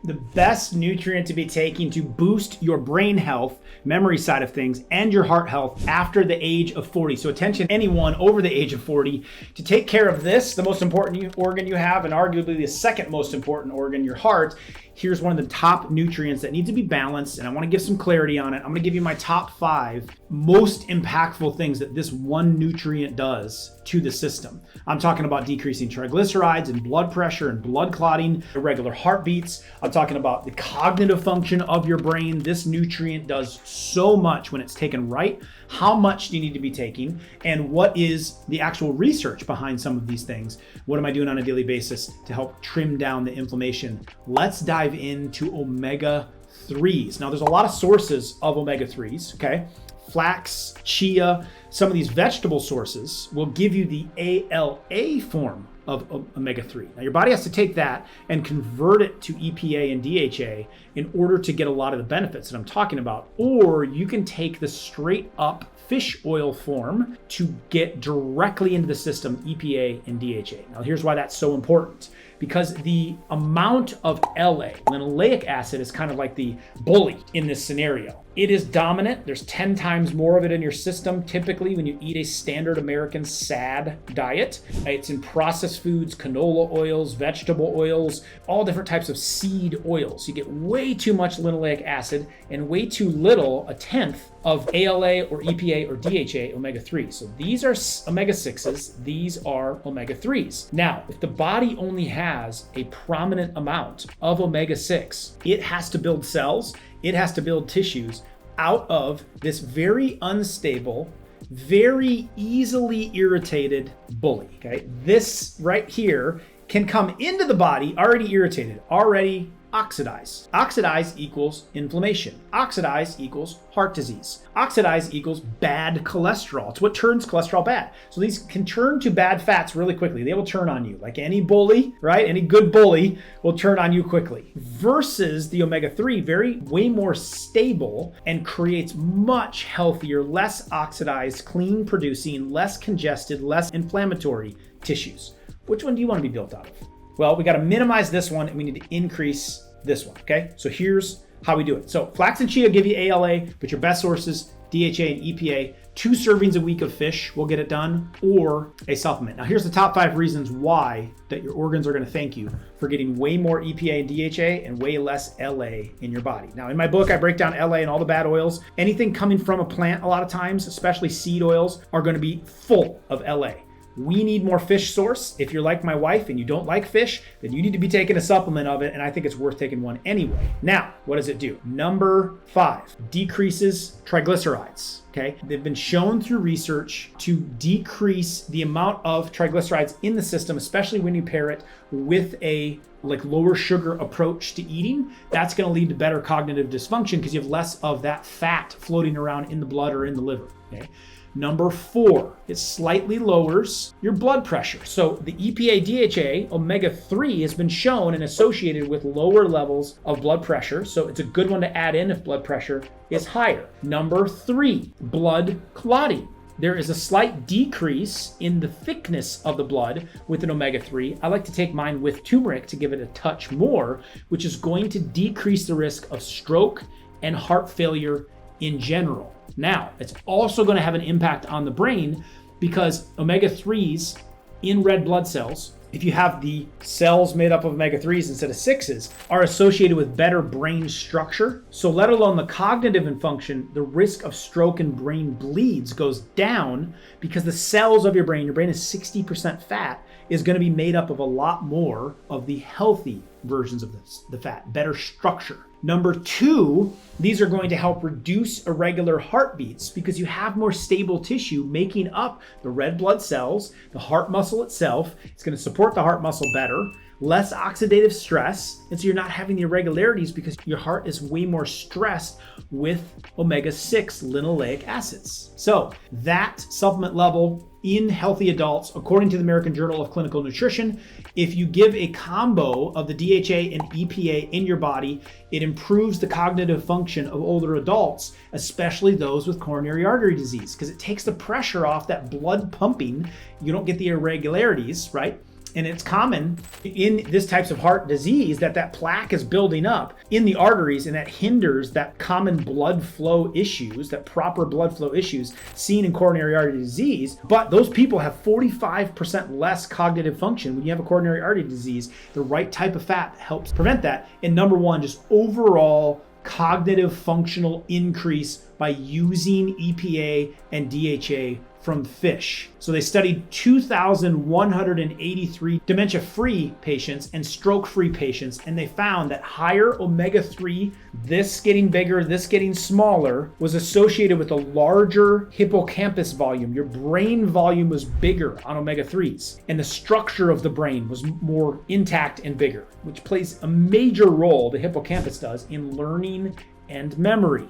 the best nutrient to be taking to boost your brain health, memory side of things, and your heart health after the age of 40. So attention, anyone over the age of 40, to take care of this, the most important organ you have, and arguably the second most important organ, your heart. Here's one of the top nutrients that need to be balanced, and I want to give some clarity on it. I'm going to give you my top 5 most impactful things that this one nutrient does to the system. I'm talking about decreasing triglycerides and blood pressure and blood clotting, irregular heartbeats. I'm talking about the cognitive function of your brain. This nutrient does so much when it's taken right. How much do you need to be taking? And what is the actual research behind some of these things? What am I doing on a daily basis to help trim down the inflammation? Let's dive into omega-3s. Now, there's a lot of sources of omega-3s, okay? Flax, chia, some of these vegetable sources will give you the ALA form of omega-3. Now, your body has to take that and convert it to EPA and DHA in order to get a lot of the benefits that I'm talking about. Or you can take the straight up fish oil form to get directly into the system EPA and DHA. Now, here's why that's so important. Because the amount of LA, linoleic acid, is kind of like the bully in this scenario. It is dominant. There's 10 times more of it in your system, typically when you eat a standard American SAD diet. It's in processed foods, canola oils, vegetable oils, all different types of seed oils. You get way too much linoleic acid and way too little, a tenth, of ALA or EPA or DHA omega-3. So these are omega-6s, these are omega-3s. Now, if the body only has a prominent amount of omega-6, it has to build cells, it has to build tissues out of this very unstable, very easily irritated bully, okay? This right here can come into the body already irritated, already oxidized. Oxidize equals inflammation. Oxidize equals heart disease. Oxidize equals bad cholesterol. It's what turns cholesterol bad. So these can turn to bad fats really quickly. They will turn on you. Like any bully, right? Any good bully will turn on you quickly. Versus the omega-3, way more stable and creates much healthier, less oxidized, clean producing, less congested, less inflammatory tissues. Which one do you want to be built out of? Well, we got to minimize this one and we need to increase this one, okay? So here's how we do it. So flax and chia give you ALA, but your best sources, DHA and EPA, 2 servings a week of fish will get it done, or a supplement. Now here's the top 5 reasons why that your organs are going to thank you for getting way more EPA and DHA and way less LA in your body. Now in my book, I break down LA and all the bad oils. Anything coming from a plant a lot of times, especially seed oils, are going to be full of LA. We need more fish source. If you're like my wife and you don't like fish, then you need to be taking a supplement of it, and I think it's worth taking one anyway. Now, what does it do? Number 5, decreases triglycerides. Okay, they've been shown through research to decrease the amount of triglycerides in the system, especially when you pair it with a lower sugar approach to eating. That's going to lead to better cognitive dysfunction because you have less of that fat floating around in the blood or in the liver. Okay. Number 4, it slightly lowers your blood pressure. So the EPA DHA omega-3 has been shown and associated with lower levels of blood pressure. So it's a good one to add in if blood pressure is higher. Number 3, blood clotting. There is a slight decrease in the thickness of the blood with an omega-3. I like to take mine with turmeric to give it a touch more, which is going to decrease the risk of stroke and heart failure in general. Now, it's also going to have an impact on the brain because omega-3s in red blood cells, if you have the cells made up of omega-3s instead of 6s, are associated with better brain structure. So let alone the cognitive and function, the risk of stroke and brain bleeds goes down because the cells of your brain is 60% fat, is going to be made up of a lot more of the healthy versions of the fat, better structure. Number 2, these are going to help reduce irregular heartbeats because you have more stable tissue making up the red blood cells, the heart muscle itself. It's going to support the heart muscle better, less oxidative stress, and so you're not having the irregularities because your heart is way more stressed with omega-6 linoleic acids. So that supplement level in healthy adults, according to the American Journal of Clinical Nutrition, if you give a combo of the DHA and EPA in your body, it improves the cognitive function of older adults, especially those with coronary artery disease, because it takes the pressure off that blood pumping. You don't get the irregularities, right? And it's common in this types of heart disease that plaque is building up in the arteries, and that hinders that common blood flow issues, that proper blood flow issues seen in coronary artery disease. But those people have 45% less cognitive function when you have a coronary artery disease. The right type of fat helps prevent that. And number one, just overall cognitive functional increase by using EPA and DHA from fish. So they studied 2,183 dementia-free patients and stroke-free patients, and they found that higher omega-3, this getting bigger, this getting smaller, was associated with a larger hippocampus volume. Your brain volume was bigger on omega-3s, and the structure of the brain was more intact and bigger, which plays a major role, the hippocampus does, in learning and memory.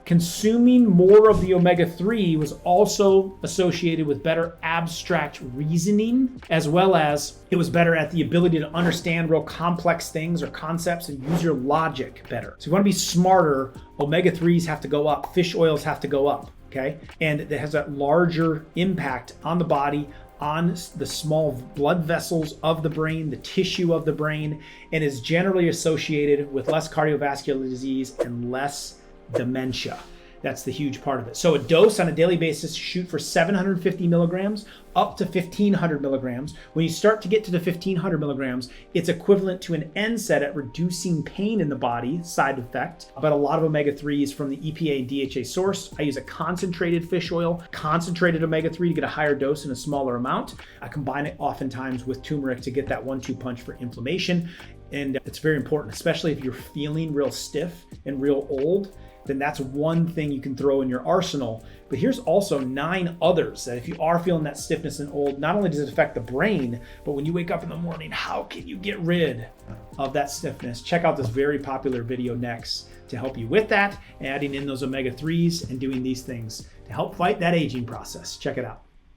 Consuming more of the omega-3 was also associated with better abstract reasoning, as well as it was better at the ability to understand real complex things or concepts and use your logic better. So if you want to be smarter, omega-3s have to go up, fish oils have to go up, okay? And it has a larger impact on the body, on the small blood vessels of the brain, the tissue of the brain, and is generally associated with less cardiovascular disease and less dementia. That's the huge part of it. So a dose on a daily basis, shoot for 750 milligrams up to 1,500 milligrams. When you start to get to the 1,500 milligrams, it's equivalent to an NSAID at reducing pain in the body, side effect. But a lot of omega-3s from the EPA and DHA source. I use a concentrated fish oil, concentrated omega-3 to get a higher dose in a smaller amount. I combine it oftentimes with turmeric to get that 1-2 punch for inflammation. And it's very important, especially if you're feeling real stiff and real old, then that's one thing you can throw in your arsenal. But here's also 9 others that if you are feeling that stiffness and old, not only does it affect the brain, but when you wake up in the morning, how can you get rid of that stiffness? Check out this very popular video next to help you with that, adding in those omega-3s and doing these things to help fight that aging process. Check it out.